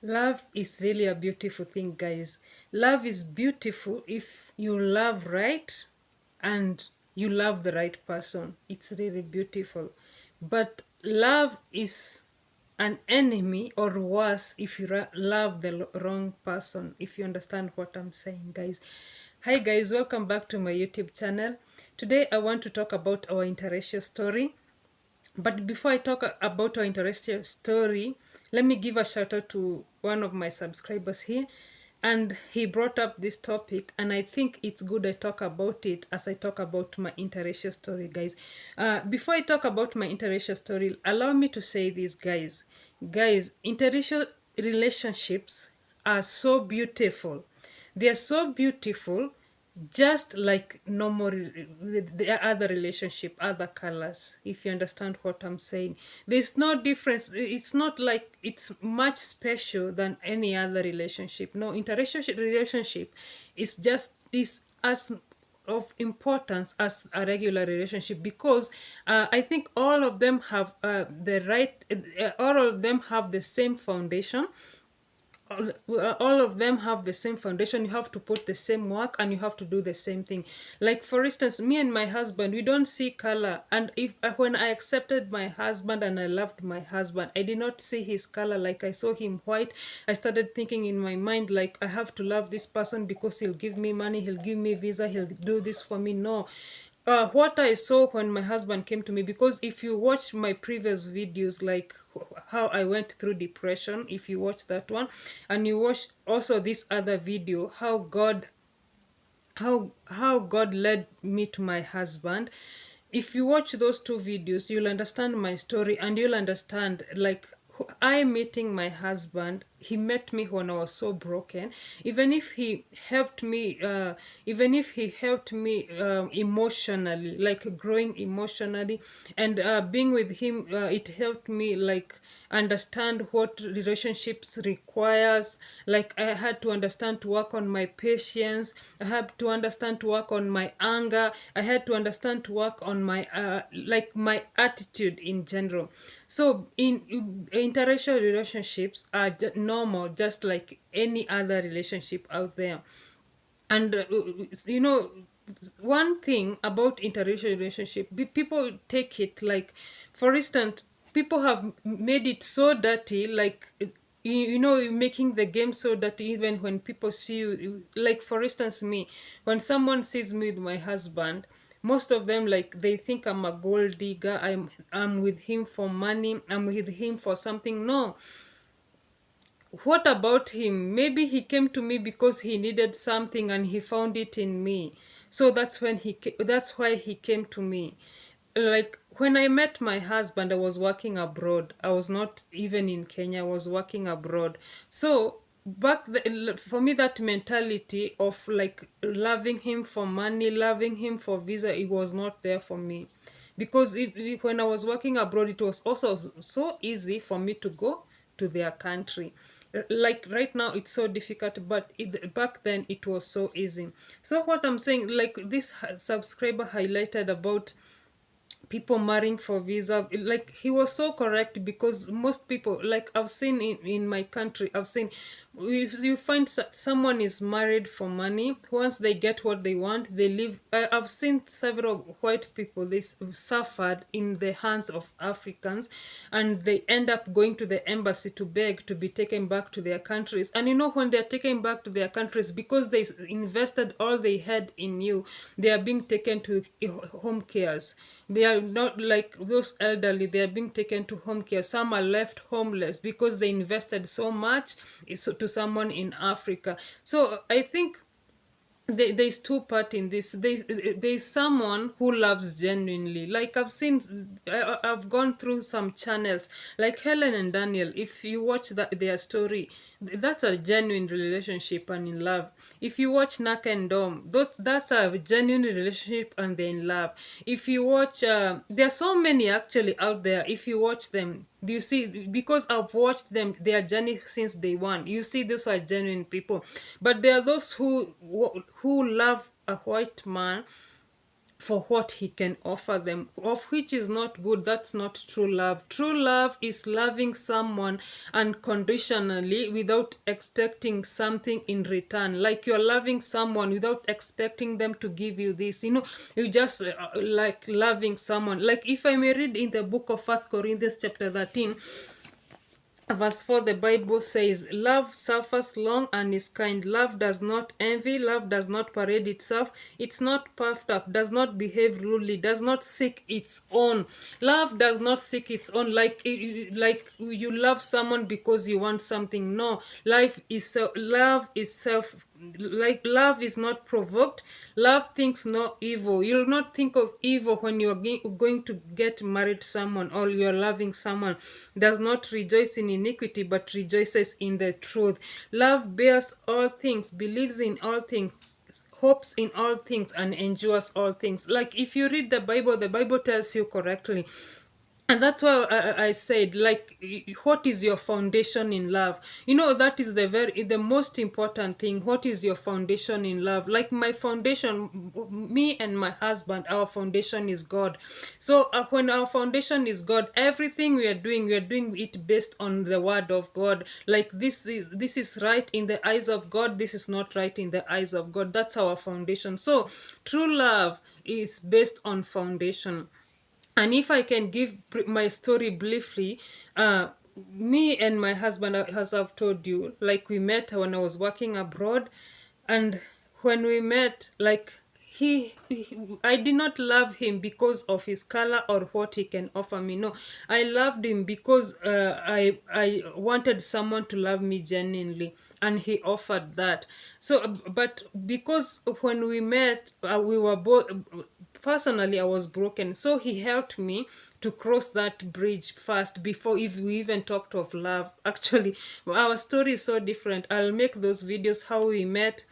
Love is really a beautiful thing, guys. Love is beautiful if you love right and you love the right person. It's really beautiful. But love is an enemy, or worse if you love the wrong person, if you understand what I'm saying, guys. Hi guys, welcome back to my YouTube channel. Today I want to talk about our interracial story. But before I talk about our interesting story, let me give a shout out to one of my subscribers here. And he brought up this topic, and I think it's good I talk about it as I talk about my interracial story, guys. Before I talk about my interracial story, allow me to say this, guys. Guys, interracial relationships are so beautiful. They are so beautiful, just like normal the other relationship, other colors, if you understand what I'm saying. There's no difference. It's not like it's much special than any other relationship. No, interracial relationship is just is as of importance as a regular relationship, because I think all of them have the right, all of them have the same foundation. All of them have the same foundation. You have to put the same work and you have to do the same thing. Like for instance, me and my husband, we don't see color. And if when I accepted my husband and I loved my husband, I did not see his color. Like I saw him white, I started thinking in my mind, like, I have to love this person because he'll give me money, he'll give me visa, he'll do this for me. No, what I saw when my husband came to me, because if you watch my previous videos, like how I went through depression, if you watch that one, and you watch also this other video, how God led me to my husband. If you watch those two videos, you'll understand my story, and you'll understand, like, I meeting my husband, he met me when I was so broken. Even if he helped me, emotionally, like growing emotionally, and being with him, it helped me, like, understand what relationships requires. Like I had to understand to work on my patience, I had to understand to work on my anger, I had to understand to work on my like my attitude in general. So in interracial relationships are normal, just like any other relationship out there. And you know, one thing about interracial relationship, people take it like, for instance, people have made it so dirty, like, you know, making the game so dirty. Even when people see you, like for instance me, when someone sees me with my husband, most of them, like, they think I'm a gold digger, I'm with him for money, I'm with him for something. No, what about him? Maybe he came to me because he needed something and he found it in me. So that's why he came to me. Like when I met my husband, I was working abroad. I was not even in Kenya, I was working abroad. So for me, that mentality of like loving him for money, loving him for visa, it was not there for me. Because when I was working abroad, it was also so easy for me to go to their country. Like right now it's so difficult, but back then it was so easy. So what I'm saying, like this subscriber highlighted about people marrying for visa, like he was so correct, because most people, like I've seen in my country, I've seen, if you find someone is married for money, once they get what they want, they leave. I've seen several white people, they suffered in the hands of Africans, and they end up going to the embassy to beg to be taken back to their countries. And you know, when they're taken back to their countries, because they invested all they had in you, they are being taken to home cares. They are not like those elderly, they are being taken to home care. Some are left homeless because they invested so much to someone in Africa. So I think there's two part in this. There's someone who loves genuinely. Like I've seen, I've gone through some channels like Helen and Daniel. If you watch their story, that's a genuine relationship and in love. If you watch Naka and Dom, that's a genuine relationship and they're in love. If you watch, there are so many actually out there. If you watch them, do you see? Because I've watched them, their journey since day one. You see, those are genuine people. But there are those who love a white man for what he can offer them, of which is not good. That's not true love. True love is loving someone unconditionally without expecting something in return. Like you're loving someone without expecting them to give you this. You just like loving someone. Like if I may read in the book of 1 Corinthians chapter 13, verse 4, the Bible says, love suffers long and is kind. Love does not envy. Love does not parade itself. It's not puffed up, does not behave rudely, does not seek its own. Love does not seek its own. Like you love someone because you want something. No, love is self. Like love is not provoked. Love thinks no evil. You'll not think of evil when you're going to get married to someone or you're loving someone. Does not rejoice in iniquity, but rejoices in the truth. Love bears all things, believes in all things, hopes in all things, and endures all things. Like if you read the Bible tells you correctly. And that's why I said, like, what is your foundation in love? That is the most important thing. What is your foundation in love? Like my foundation, me and my husband, our foundation is God. So when our foundation is God, everything we are doing it based on the word of God. Like this is right in the eyes of God. This is not right in the eyes of God. That's our foundation. So true love is based on foundation. And if I can give my story briefly, me and my husband, as I've told you, like we met when I was working abroad. And when we met, like I did not love him because of his color or what he can offer me. No, I loved him because I wanted someone to love me genuinely, and he offered that. So, but because when we met, we were both, personally I was broken, so he helped me to cross that bridge first before if we even talked of love. Actually, our story is so different. I'll make those videos how we met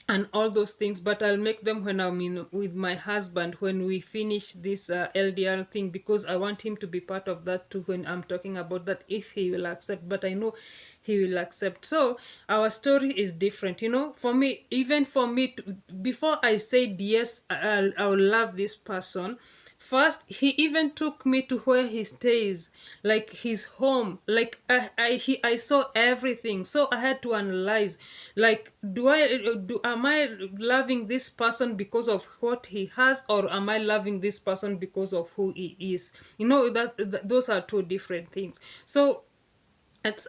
and all those things, but I'll make them when I'm with my husband, when we finish this LDR thing, because I want him to be part of that too when I'm talking about that, if he will accept. But I know he will accept. So our story is different. For me, even for me before I said yes, I'll love this person, first he even took me to where he stays, like his home. Like I saw everything, so I had to analyze, like am I loving this person because of what he has, or am I loving this person because of who he is? Those are two different things. So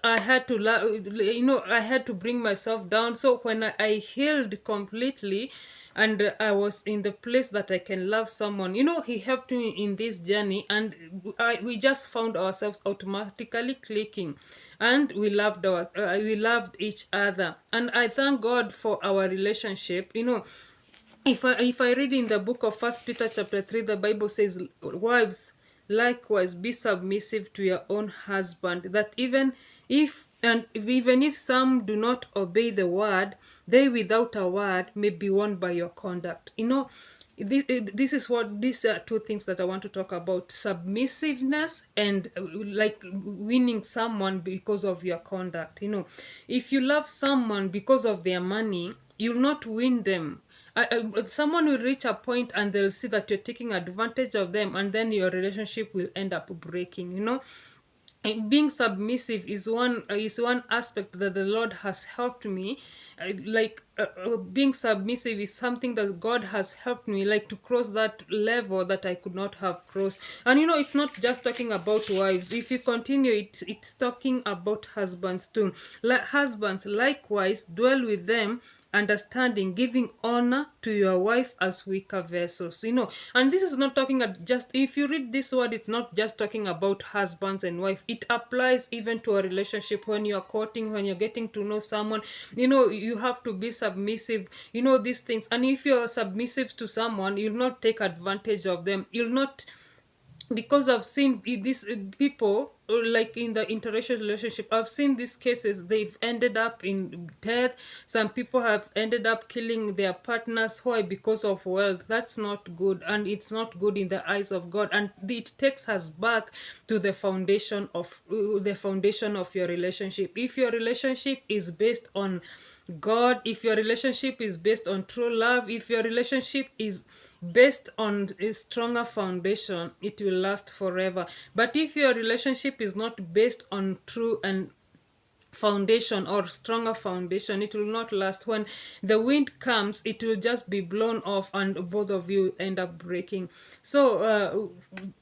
I had to I had to bring myself down. So when I healed completely and I was in the place that I can love someone, he helped me in this journey, and we just found ourselves automatically clicking, and we loved each other. And I thank God for our relationship. If I read in the book of 1 Peter chapter 3, the Bible says, wives, likewise be submissive to your own husband, that even if some do not obey the word, they without a word may be won by your conduct. These are two things that I want to talk about: submissiveness and like winning someone because of your conduct. If you love someone because of their money, you'll not win them. Someone will reach a point and they'll see that you're taking advantage of them, and then your relationship will end up breaking. And being submissive is one aspect that the Lord has helped me. Being submissive is something that God has helped me, like, to cross that level that I could not have crossed. And it's not just talking about wives. If you continue, it's talking about husbands too. Husbands, likewise, dwell with them, understanding, giving honor to your wife as weaker vessels. And this is not talking just, if you read this word, it's not just talking about husbands and wife. It applies even to a relationship. When you're courting, when you're getting to know someone, you have to be submissive, these things. And if you're submissive to someone, you'll not take advantage of them. You'll not, because I've seen these people like in the interracial relationship, I've seen these cases, they've ended up in death. Some people have ended up killing their partners. Why? Because of wealth. That's not good, and it's not good in the eyes of God, and it takes us back to the foundation of your relationship. If your relationship is based on God, if your relationship is based on true love, if your relationship is based on a stronger foundation, it will last forever. But if your relationship is not based on true and foundation or stronger foundation, it will not last. When the wind comes, it will just be blown off and both of you end up breaking. So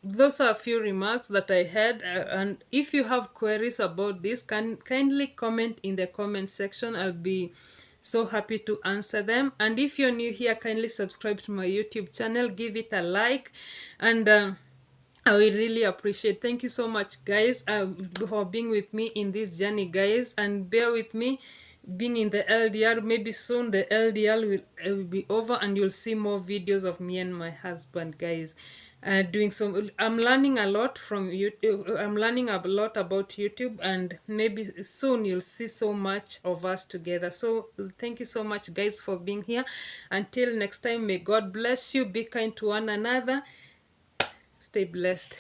those are a few remarks that I had, and if you have queries about this, can kindly comment in the comment section. I'll be so happy to answer them. And if you're new here, kindly subscribe to my YouTube channel, give it a like, and I will really appreciate. Thank you so much, guys, for being with me in this journey, guys, and bear with me being in the LDR. Maybe soon the LDR will be over, and you'll see more videos of me and my husband, guys. Doing some. I'm learning a lot from YouTube. I'm learning a lot about YouTube, and maybe soon you'll see so much of us together. So thank you so much, guys, for being here. Until next time, may God bless you. Be kind to one another. Stay blessed.